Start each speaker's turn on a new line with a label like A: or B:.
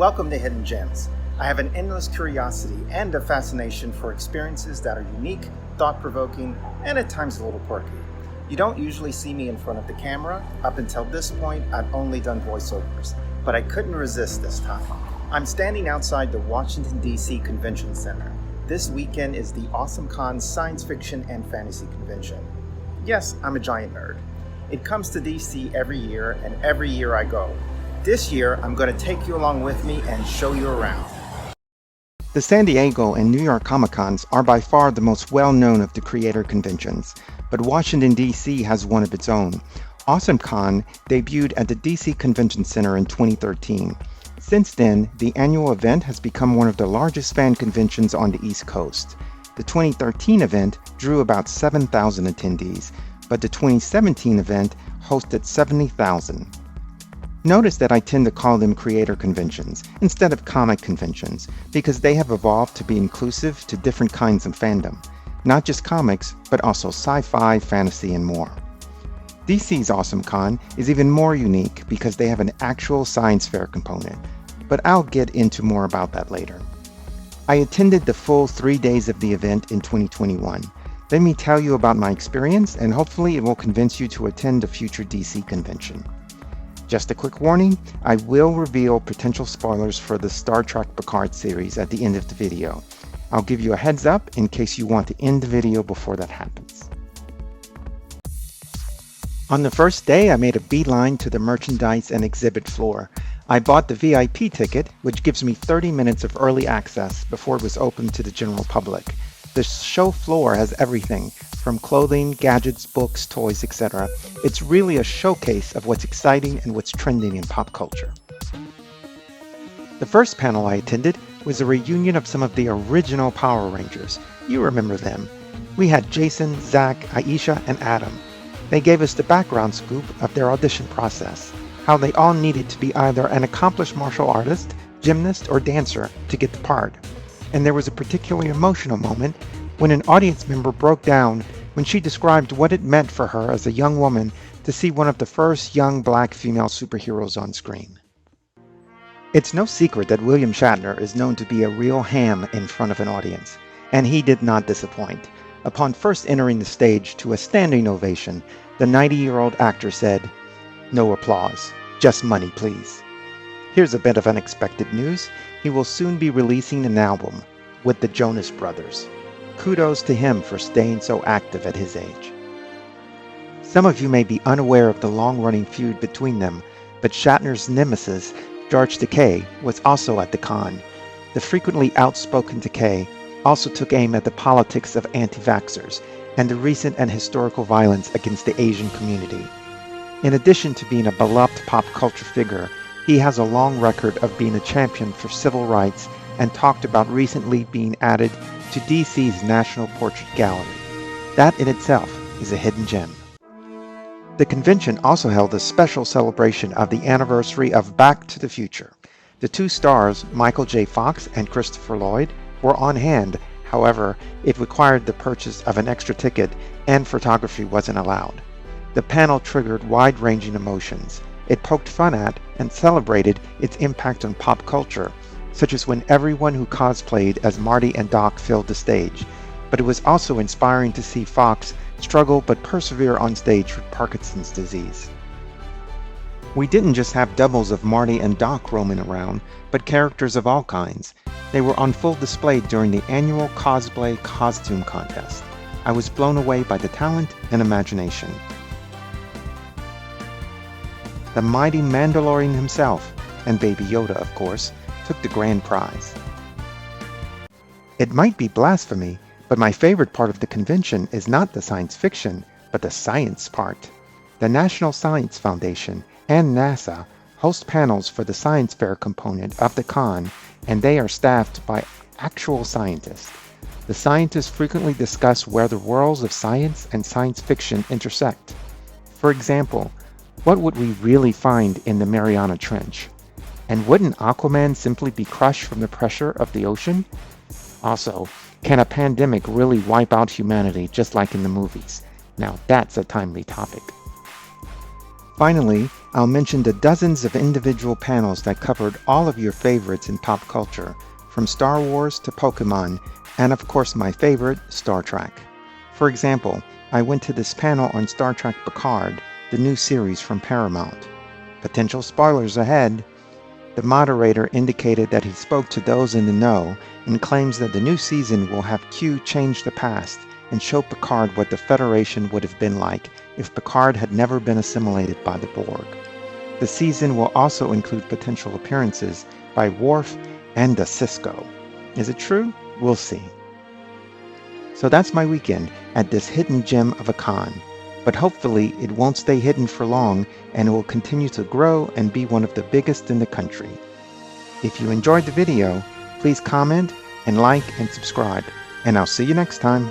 A: Welcome to Hidden Gems. I have an endless curiosity and a fascination for experiences that are unique, thought-provoking, and at times a little quirky. You don't usually see me in front of the camera. Up until this point, I've only done voiceovers, but I couldn't resist this time. I'm standing outside the Washington, D.C. Convention Center. This weekend is the AwesomeCon Science Fiction and Fantasy Convention. Yes, I'm a giant nerd. It comes to D.C. every year, and every year I go. This year, I'm going to take you along with me and show you around.
B: The San Diego and New York Comic-Cons are by far the most well-known of the creator conventions, but Washington, D.C. has one of its own. AwesomeCon debuted at the D.C. Convention Center in 2013. Since then, the annual event has become one of the largest fan conventions on the East Coast. The 2013 event drew about 7,000 attendees, but the 2017 event hosted 70,000. Notice that I tend to call them creator conventions instead of comic conventions because they have evolved to be inclusive to different kinds of fandom, not just comics, but also sci-fi, fantasy, and more. DC's AwesomeCon is even more unique because they have an actual science fair component, but I'll get into more about that later. I attended the full 3 days of the event in 2021. Let me tell you about my experience, and hopefully it will convince you to attend a future DC convention. Just a quick warning, I will reveal potential spoilers for the Star Trek Picard series at the end of the video. I'll give you a heads up in case you want to end the video before that happens. On the first day, I made a beeline to the merchandise and exhibit floor. I bought the VIP ticket, which gives me 30 minutes of early access before it was open to the general public. The show floor has everything, from clothing, gadgets, books, toys, etc. It's really a showcase of what's exciting and what's trending in pop culture. The first panel I attended was a reunion of some of the original Power Rangers. You remember them. We had Jason, Zach, Aisha, and Adam. They gave us the background scoop of their audition process, how they all needed to be either an accomplished martial artist, gymnast, or dancer to get the part. And there was a particularly emotional moment when an audience member broke down when she described what it meant for her as a young woman to see one of the first young black female superheroes on screen. It's no secret that William Shatner is known to be a real ham in front of an audience, and he did not disappoint. Upon first entering the stage to a standing ovation, the 90-year-old actor said, "No applause, just money, please." Here's a bit of unexpected news. He will soon be releasing an album with the Jonas Brothers. Kudos to him for staying so active at his age. Some of you may be unaware of the long-running feud between them, but Shatner's nemesis, George Takei, was also at the con. The frequently outspoken Takei also took aim at the politics of anti-vaxxers and the recent and historical violence against the Asian community. In addition to being a beloved pop culture figure, he has a long record of being a champion for civil rights and talked about recently being added to DC's National Portrait Gallery. That in itself is a hidden gem. The convention also held a special celebration of the anniversary of Back to the Future. The two stars, Michael J. Fox and Christopher Lloyd, were on hand. However, it required the purchase of an extra ticket and photography wasn't allowed. The panel triggered wide-ranging emotions. It poked fun at and celebrated its impact on pop culture, such as when everyone who cosplayed as Marty and Doc filled the stage. But it was also inspiring to see Fox struggle but persevere on stage with Parkinson's disease. We didn't just have doubles of Marty and Doc roaming around, but characters of all kinds. They were on full display during the annual Cosplay Costume Contest. I was blown away by the talent and imagination. The mighty Mandalorian himself, and Baby Yoda of course, took the grand prize. It might be blasphemy, but my favorite part of the convention is not the science fiction, but the science part. The National Science Foundation and NASA host panels for the science fair component of the con, and they are staffed by actual scientists. The scientists frequently discuss where the worlds of science and science fiction intersect. For example, what would we really find in the Mariana Trench? And wouldn't Aquaman simply be crushed from the pressure of the ocean? Also, can a pandemic really wipe out humanity just like in the movies? Now that's a timely topic. Finally, I'll mention the dozens of individual panels that covered all of your favorites in pop culture, from Star Wars to Pokemon, and of course my favorite, Star Trek. For example, I went to this panel on Star Trek Picard, the new series from Paramount. Potential spoilers ahead. The moderator indicated that he spoke to those in the know and claims that the new season will have Q change the past and show Picard what the Federation would have been like if Picard had never been assimilated by the Borg. The season will also include potential appearances by Worf and the Cisco. Is it true? We'll see. So that's my weekend at this hidden gem of a con. But hopefully it won't stay hidden for long and it will continue to grow and be one of the biggest in the country. If you enjoyed the video, please comment and like and subscribe, and I'll see you next time.